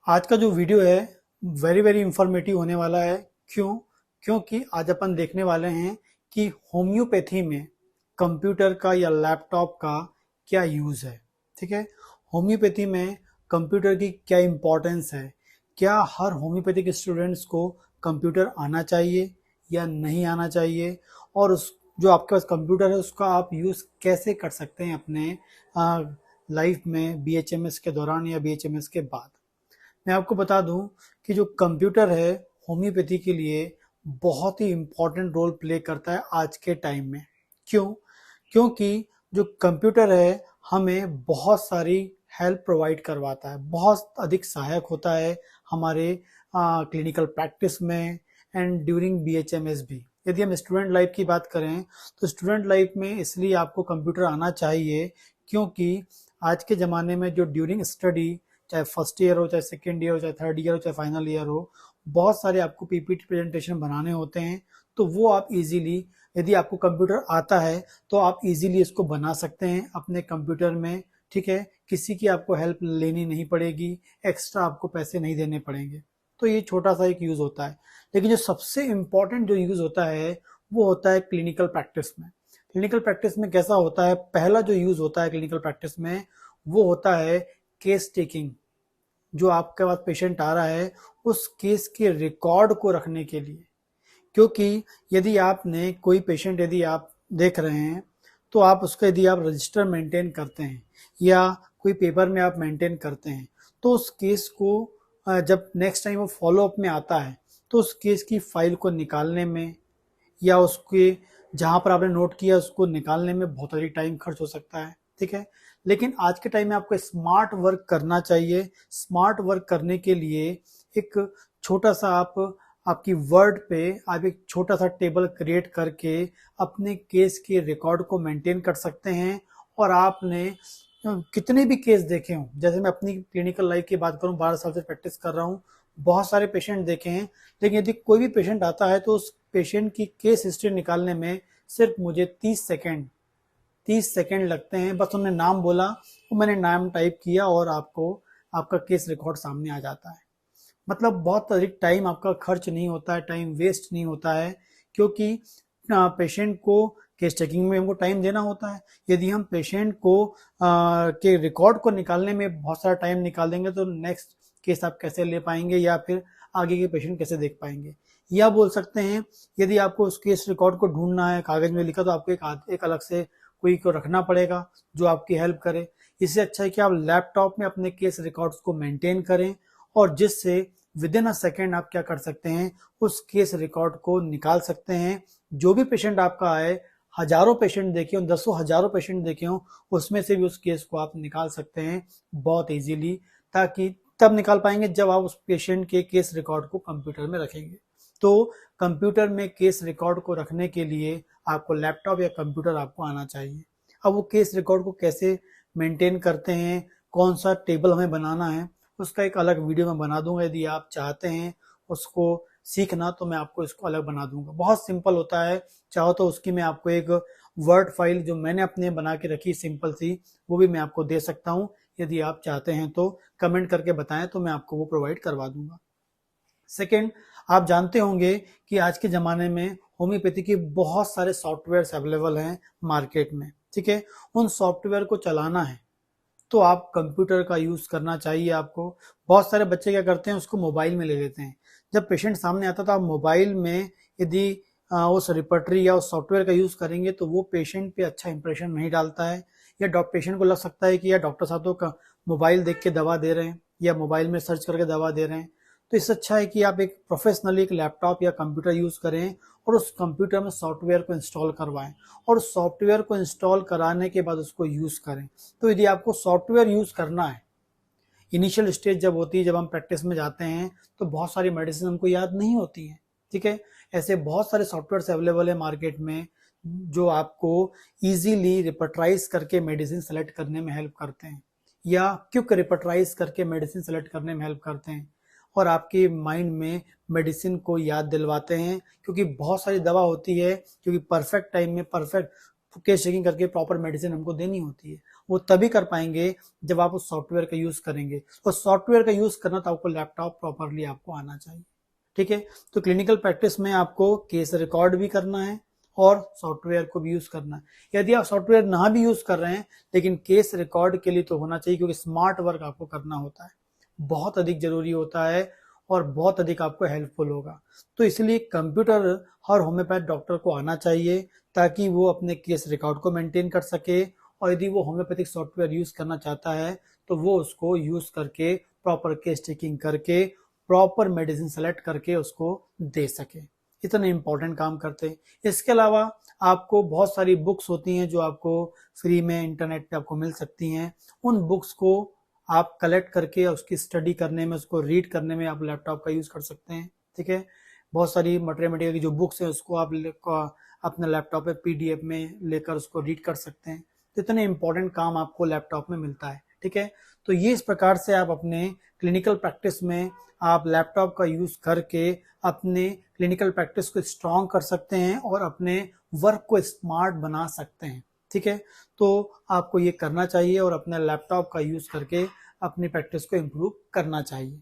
आज का जो वीडियो है वेरी वेरी इंफॉर्मेटिव होने वाला है। क्यों? क्योंकि आज अपन देखने वाले हैं कि होम्योपैथी में कंप्यूटर का या लैपटॉप का क्या यूज़ है। ठीक है, होम्योपैथी में कंप्यूटर की क्या इम्पोर्टेंस है, क्या हर होम्योपैथिक स्टूडेंट्स को कंप्यूटर आना चाहिए या नहीं आना चाहिए, और उस जो आपके पास कंप्यूटर है उसका आप यूज़ कैसे कर सकते हैं अपने लाइफ में बीएचएमएस के दौरान या बीएचएमएस के बाद। मैं आपको बता दूं कि जो कंप्यूटर है होम्योपैथी के लिए बहुत ही इम्पोर्टेंट रोल प्ले करता है आज के टाइम में। क्यों? क्योंकि जो कंप्यूटर है हमें बहुत सारी हेल्प प्रोवाइड करवाता है, बहुत अधिक सहायक होता है हमारे क्लिनिकल प्रैक्टिस में एंड ड्यूरिंग बीएचएमएस भी। यदि हम स्टूडेंट लाइफ की बात करें तो स्टूडेंट लाइफ में इसलिए आपको कंप्यूटर आना चाहिए क्योंकि आज के ज़माने में जो ड्यूरिंग स्टडी, चाहे फर्स्ट ईयर हो, चाहे सेकेंड ईयर हो, चाहे थर्ड ईयर हो, चाहे फाइनल ईयर हो, बहुत सारे आपको पीपीटी प्रेजेंटेशन बनाने होते हैं। तो वो आप इजीली, यदि आपको कंप्यूटर आता है तो आप इजीली इसको बना सकते हैं अपने कंप्यूटर में। ठीक है, किसी की आपको हेल्प लेनी नहीं पड़ेगी, एक्स्ट्रा आपको पैसे नहीं देने पड़ेंगे। तो ये छोटा सा एक यूज़ होता है। लेकिन जो सबसे इम्पॉर्टेंट जो यूज़ होता है वो होता है क्लिनिकल प्रैक्टिस में। क्लिनिकल प्रैक्टिस में कैसा होता है? पहला जो यूज़ होता है क्लिनिकल प्रैक्टिस में वो होता है केस टेकिंग। जो आपके पास पेशेंट आ रहा है उस केस के रिकॉर्ड को रखने के लिए। क्योंकि यदि आपने कोई पेशेंट यदि आप देख रहे हैं तो आप उसका यदि आप रजिस्टर मेंटेन करते हैं या कोई पेपर में आप मेंटेन करते हैं तो उस केस को जब नेक्स्ट टाइम वो फॉलोअप में आता है तो उस केस की फाइल को निकालने में या उसके जहाँ पर आपने नोट किया उसको निकालने में बहुत अधिक टाइम खर्च हो सकता है। ठीक है, लेकिन आज के टाइम में आपको स्मार्ट वर्क करना चाहिए। स्मार्ट वर्क करने के लिए एक छोटा सा आपकी वर्ड पे आप एक छोटा सा टेबल क्रिएट करके अपने केस के रिकॉर्ड को मेंटेन कर सकते हैं। और आपने कितने भी केस देखे हों, जैसे मैं अपनी क्लिनिकल लाइफ की बात करूं, 12 साल से प्रैक्टिस कर रहा हूं, बहुत सारे पेशेंट देखे हैं। लेकिन यदि कोई भी पेशेंट आता है तो उस पेशेंट की केस हिस्ट्री निकालने में सिर्फ मुझे 30 सेकेंड लगते हैं। बस उन्होंने नाम बोला तो मैंने नाम टाइप किया और आपको आपका केस रिकॉर्ड सामने आ जाता है। मतलब बहुत अधिक टाइम आपका खर्च नहीं होता है, टाइम वेस्ट नहीं होता है। क्योंकि पेशेंट को केस चेकिंग में हमको टाइम देना होता है। यदि हम पेशेंट को के रिकॉर्ड को निकालने में बहुत सारा टाइम निकाल देंगे तो नेक्स्ट केस आप कैसे ले पाएंगे या फिर आगे के पेशेंट कैसे देख पाएंगे। या बोल सकते हैं यदि आपको उस केस रिकॉर्ड को ढूंढना है, कागज में लिखा, तो आपको एक अलग से कोई को रखना पड़ेगा जो आपकी हेल्प करे। इससे अच्छा है कि आप लैपटॉप में अपने केस रिकॉर्ड्स को मेंटेन करें और जिससे विद इन अ सेकेंड आप क्या कर सकते हैं, उस केस रिकॉर्ड को निकाल सकते हैं। जो भी पेशेंट आपका आए, हजारों पेशेंट देखे हों, दसों हजारों पेशेंट देखे हों, उसमें से भी उस केस को आप निकाल सकते हैं बहुत इजीली। ताकि तब निकाल पाएंगे जब आप उस पेशेंट के केस रिकॉर्ड को कंप्यूटर में रखेंगे। तो कंप्यूटर में केस रिकॉर्ड को रखने के लिए आपको लैपटॉप या कंप्यूटर आपको आना चाहिए। अब वो केस रिकॉर्ड को कैसे मेंटेन करते हैं, कौन सा टेबल हमें बनाना है, उसका एक अलग वीडियो मैं बना दूंगा। यदि आप चाहते हैं उसको सीखना तो मैं आपको इसको अलग बना दूंगा। बहुत सिंपल होता है। चाहो तो उसकी मैं आपको एक वर्ड फाइल जो मैंने अपने बना के रखी सिंपल सी, वो भी मैं आपको दे सकता हूँ। यदि आप चाहते हैं तो कमेंट करके बताएं तो मैं आपको वो प्रोवाइड करवा दूंगा। सेकेंड, आप जानते होंगे कि आज के ज़माने में होम्योपैथी के बहुत सारे सॉफ्टवेयर्स अवेलेबल हैं मार्केट में। ठीक है, उन सॉफ्टवेयर को चलाना है तो आप कंप्यूटर का यूज़ करना चाहिए आपको। बहुत सारे बच्चे क्या करते हैं, उसको मोबाइल में ले लेते हैं। जब पेशेंट सामने आता है तो आप मोबाइल में यदि उस रिपर्टरी या उस सॉफ्टवेयर का यूज़ करेंगे तो वो पेशेंट पे अच्छा इंप्रेशन नहीं डालता है। या पेशेंट को लग सकता है कि यार डॉक्टर साहब तो मोबाइल देख के दवा दे रहे हैं या मोबाइल में सर्च करके दवा दे रहे हैं। तो इससे अच्छा है कि आप एक प्रोफेशनली एक लैपटॉप या कंप्यूटर यूज़ करें और उस कंप्यूटर में सॉफ्टवेयर को इंस्टॉल करवाएं और उस सॉफ्टवेयर को इंस्टॉल कराने के बाद उसको यूज़ करें। तो यदि आपको सॉफ्टवेयर यूज़ करना है, इनिशियल स्टेज जब होती है, जब हम प्रैक्टिस में जाते हैं तो बहुत सारी मेडिसिन हमको याद नहीं होती हैं। ठीक है, ऐसे बहुत सारे सॉफ्टवेयर अवेलेबल है मार्केट में जो आपको इजीली रिपर्टराइज करके मेडिसिन सेलेक्ट करने में हेल्प करते हैं या क्विक रिपर्टराइज करके मेडिसिन सेलेक्ट करने में हेल्प करते हैं और आपके माइंड में मेडिसिन को याद दिलवाते हैं। क्योंकि बहुत सारी दवा होती है क्योंकि परफेक्ट टाइम में परफेक्ट केस चेकिंग करके प्रॉपर मेडिसिन हमको देनी होती है। वो तभी कर पाएंगे जब आप उस सॉफ्टवेयर का यूज करेंगे, और सॉफ्टवेयर का यूज करना तो आपको लैपटॉप प्रॉपरली आपको आना चाहिए। ठीक है, तो क्लिनिकल प्रैक्टिस में आपको केस रिकॉर्ड भी करना है और सॉफ्टवेयर को भी यूज करना है। यदि आप सॉफ्टवेयर ना भी यूज कर रहे हैं, लेकिन केस रिकॉर्ड के लिए तो होना चाहिए, क्योंकि स्मार्ट वर्क आपको करना होता है, बहुत अधिक जरूरी होता है और बहुत अधिक आपको हेल्पफुल होगा। तो इसलिए कंप्यूटर हर होम्योपैथ डॉक्टर को आना चाहिए, ताकि वो अपने केस रिकॉर्ड को मेंटेन कर सके, और यदि वो होम्योपैथिक सॉफ्टवेयर यूज करना चाहता है तो वो उसको यूज करके प्रॉपर केस टेकिंग करके प्रॉपर मेडिसिन सेलेक्ट करके उसको दे सके। इतने इंपॉर्टेंट काम करते हैं। इसके अलावा आपको बहुत सारी बुक्स होती हैं जो आपको फ्री में इंटरनेट पे आपको मिल सकती हैं। उन बुक्स को आप कलेक्ट करके उसकी स्टडी करने में, उसको रीड करने में आप लैपटॉप का यूज कर सकते हैं। ठीक है, बहुत सारी मटेरियल की जो बुक्स हैं उसको आप अपने लैपटॉप पे पीडीएफ में लेकर उसको रीड कर सकते हैं। तो इतने इंपॉर्टेंट काम आपको लैपटॉप में मिलता है। ठीक है, तो ये इस प्रकार से आप अपने क्लिनिकल प्रैक्टिस में आप लैपटॉप का यूज करके अपने क्लिनिकल प्रैक्टिस को स्ट्रॉन्ग कर सकते हैं और अपने वर्क को स्मार्ट बना सकते हैं। ठीक है, तो आपको ये करना चाहिए और अपने लैपटॉप का यूज करके अपनी प्रैक्टिस को इम्प्रूव करना चाहिए।